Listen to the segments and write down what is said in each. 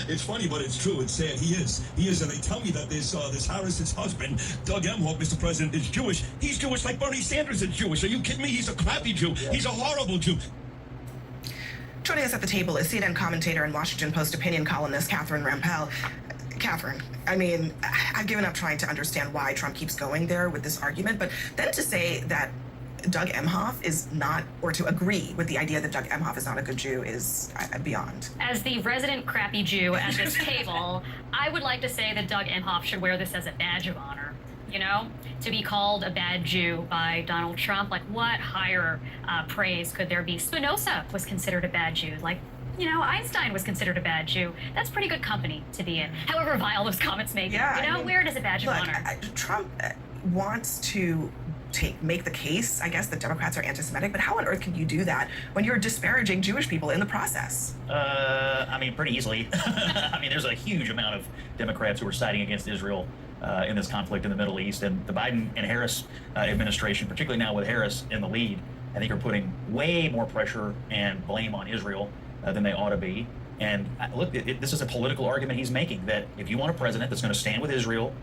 It's funny, but it's true. It's sad. He is. He is. And they tell me that this Harris's husband, Doug Emhoff, Mr. President, is Jewish. He's Jewish like Bernie Sanders is Jewish. Are you kidding me? He's a crappy Jew. He's a horrible Jew. Joining us at the table is CNN commentator and Washington Post opinion columnist Catherine Rampell. Catherine, I mean, I've given up trying to understand why Trump keeps going there with this argument, but then to say that Doug Emhoff is not, or to agree with the idea that Doug Emhoff is not a good Jew is beyond. As the resident crappy Jew at this table, I would like to say that Doug Emhoff should wear this as a badge of honor. You know, to be called a bad Jew by Donald Trump, like what higher praise could there be? Spinoza was considered a bad Jew. Like, you know, Einstein was considered a bad Jew. That's pretty good company to be in, however vile those comments may be. Yeah, you know, I mean, wear it as a badge of honor. Trump wants to make the case, I guess, that Democrats are anti-Semitic, but how on earth can you do that when you're disparaging Jewish people in the process? I mean, pretty easily. I mean, there's a huge amount of Democrats who are siding against Israel in this conflict in the Middle East, and the Biden and Harris administration, particularly now with Harris in the lead, I think are putting way more pressure and blame on Israel than they ought to be. And look, this is a political argument he's making, that if you want a president that's going to stand with Israel,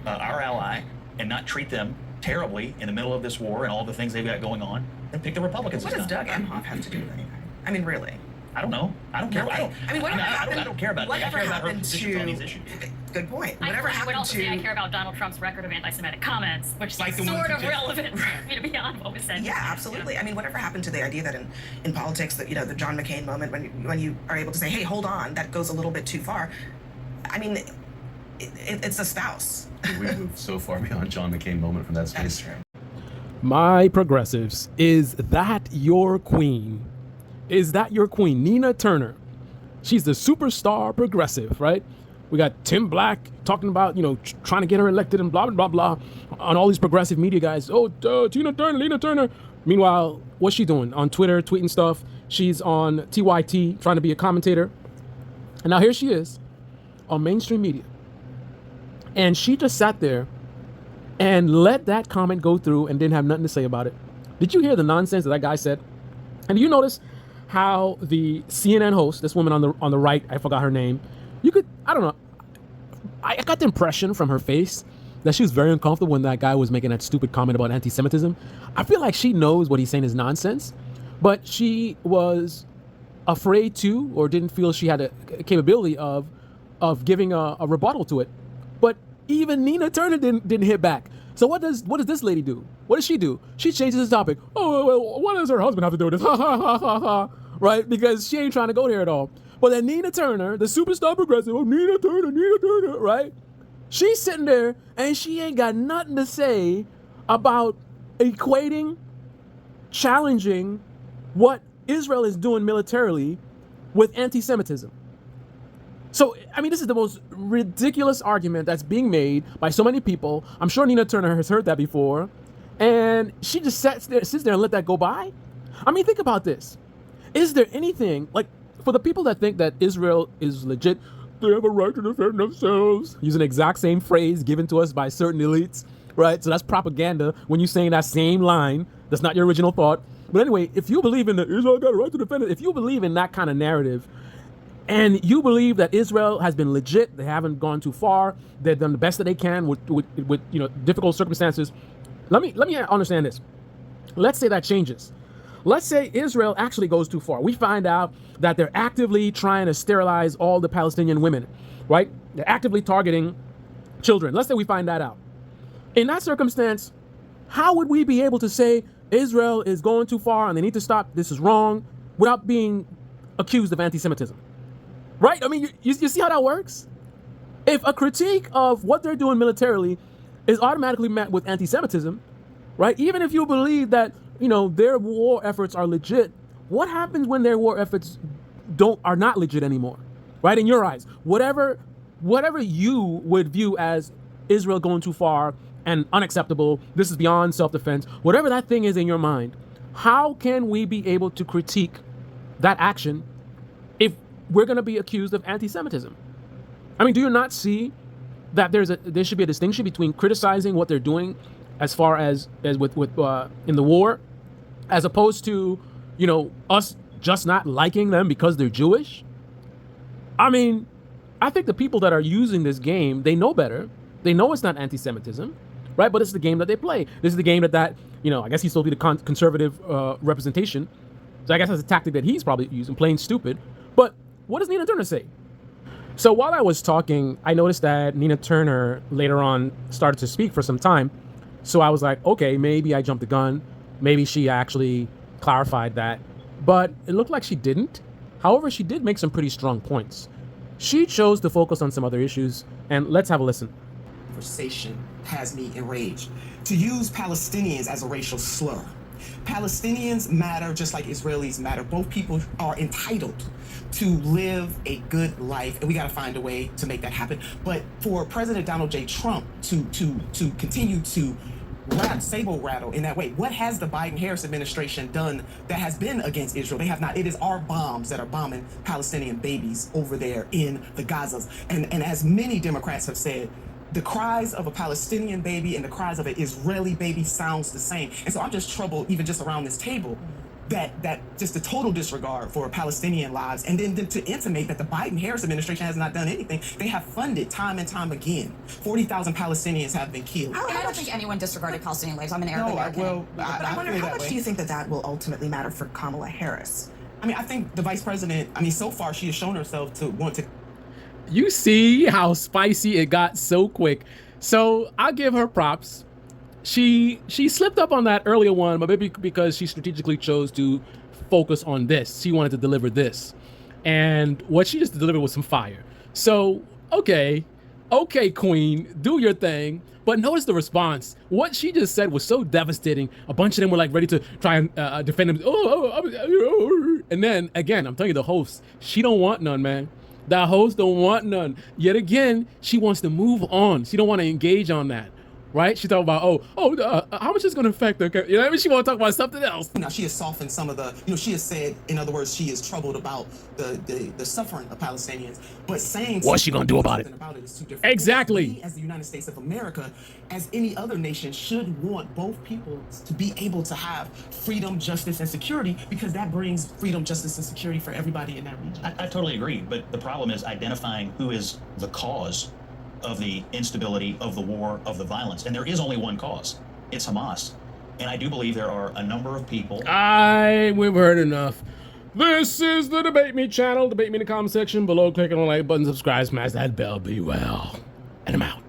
our ally, and not treat them terribly in the middle of this war and all the things they've got going on, then pick the Republicans. What does Doug Emhoff have to do with anything? I mean, really? I don't know. I don't care. I mean, whatever happened? I don't care about. Whatever I care about her happened positions to? on these issues. Good point. I Whatever would happened also to? say I care about Donald Trump's record of anti-Semitic comments, which Like is the one sort he of did. relevant to me beyond what was said. Yeah, absolutely. I mean, whatever happened to the idea that in politics, that, you know, the John McCain moment, when you are able to say, hey, hold on, that goes a little bit too far. I mean, it's a spouse. We moved so far beyond John McCain moment from that space. That's true. My progressives, is that your queen? Is that your queen? Nina Turner. She's the superstar progressive, right? We got Tim Black talking about, you know, trying to get her elected and blah, blah, blah, on all these progressive media guys. Oh, Tina Turner, Nina Turner. Meanwhile, what's she doing? On Twitter, tweeting stuff. She's on TYT, trying to be a commentator. And now here she is on mainstream media. And she just sat there and let that comment go through and didn't have nothing to say about it. Did you hear the nonsense that guy said? And do you notice how the CNN host, this woman on the right, I forgot her name, I don't know, I got the impression from her face that she was very uncomfortable when that guy was making that stupid comment about anti-Semitism. I feel like she knows what he's saying is nonsense, but she was afraid to, or didn't feel she had a capability of giving a rebuttal to it. But even Nina Turner didn't hit back. So what does this lady do? What does she do? She changes the topic. Oh, well, what does her husband have to do with this? Ha ha ha ha ha. Right? Because she ain't trying to go there at all. But then Nina Turner, the superstar progressive, Nina Turner, right? She's sitting there and she ain't got nothing to say about equating, challenging what Israel is doing militarily with anti-Semitism. So, I mean, this is the most ridiculous argument that's being made by so many people. I'm sure Nina Turner has heard that before. And she just sits there and let that go by. I mean, think about this. Is there anything, like, for the people that think that Israel is legit, they have a right to defend themselves, using the exact same phrase given to us by certain elites, right? So that's propaganda when you're saying that same line. That's not your original thought. But anyway, if you believe in that Israel got a right to defend it, if you believe in that kind of narrative, and you believe that Israel has been legit, they haven't gone too far, they've done the best that they can with you know, difficult circumstances. Let me understand this. Let's say that changes. Let's say Israel actually goes too far. We find out that they're actively trying to sterilize all the Palestinian women, right? They're actively targeting children. Let's say we find that out. In that circumstance, how would we be able to say Israel is going too far and they need to stop, this is wrong, without being accused of anti-Semitism? Right? I mean, you see how that works? If a critique of what they're doing militarily is automatically met with anti-Semitism, right? Even if you believe that, you know, their war efforts are legit, what happens when their war efforts are not legit anymore? Right? In your eyes, whatever you would view as Israel going too far and unacceptable, this is beyond self-defense, whatever that thing is in your mind, how can we be able to critique that action if we're going to be accused of anti-Semitism? I mean, do you not see that there should be a distinction between criticizing what they're doing as far as with in the war, as opposed to, you know, us just not liking them because they're Jewish? I mean, I think the people that are using this game, they know better. They know it's not anti-Semitism, right? But it's the game that they play. This is the game that I guess he's supposed to be the conservative representation. So I guess that's a tactic that he's probably using, playing stupid. But what does Nina Turner say? So while I was talking, I noticed that Nina Turner later on started to speak for some time. So I was like, okay, maybe I jumped the gun. Maybe she actually clarified that. But it looked like she didn't. However, she did make some pretty strong points. She chose to focus on some other issues, and let's have a listen. Conversation has me enraged. To use Palestinians as a racial slur. Palestinians matter just like Israelis matter. Both people are entitled to live a good life, and we got to find a way to make that happen. But for President Donald J. Trump to continue to sable rattle in that way, what has the Biden-Harris administration done that has been against Israel? They have not. It is our bombs that are bombing Palestinian babies over there in the Gazas. And as many Democrats have said, the cries of a Palestinian baby and the cries of an Israeli baby sounds the same. And so I'm just troubled, even just around this table, that just the total disregard for Palestinian lives, and then to intimate that the Biden-Harris administration has not done anything. They have funded time and time again. 40,000 Palestinians have been killed. I don't think anyone disregarded Palestinian lives. I'm an Arab American. But I wonder, how much do you think that will ultimately matter for Kamala Harris? I mean, I think the vice president, so far she has shown herself to want to. You see how spicy it got so quick. So I'll give her props. She slipped up on that earlier one, but maybe because she strategically chose to focus on this. She wanted to deliver this. And what she just delivered was some fire. So, okay, queen, do your thing. But notice the response. What she just said was so devastating. A bunch of them were like ready to try and defend him. And then, again, I'm telling you, the host, she don't want none, man. The host don't want none. Yet again, she wants to move on. She don't want to engage on that. Right? She talking about, how much is going to affect her? You know what I mean? She want to talk about something else. Now, she has softened some of the, she has said, in other words, she is troubled about the suffering of Palestinians. But saying what's she going to do about it? Is too different. Exactly. We, as the United States of America, as any other nation, should want both people to be able to have freedom, justice, and security, because that brings freedom, justice, and security for everybody in that region. I totally agree. But the problem is identifying who is the cause of the instability, of the war, of the violence. And there is only one cause. It's Hamas. And I do believe there are a number of people. We've heard enough. This is the Debate Me channel. Debate me in the comment section below. Click on the like button, subscribe, smash that bell. Be well. And I'm out.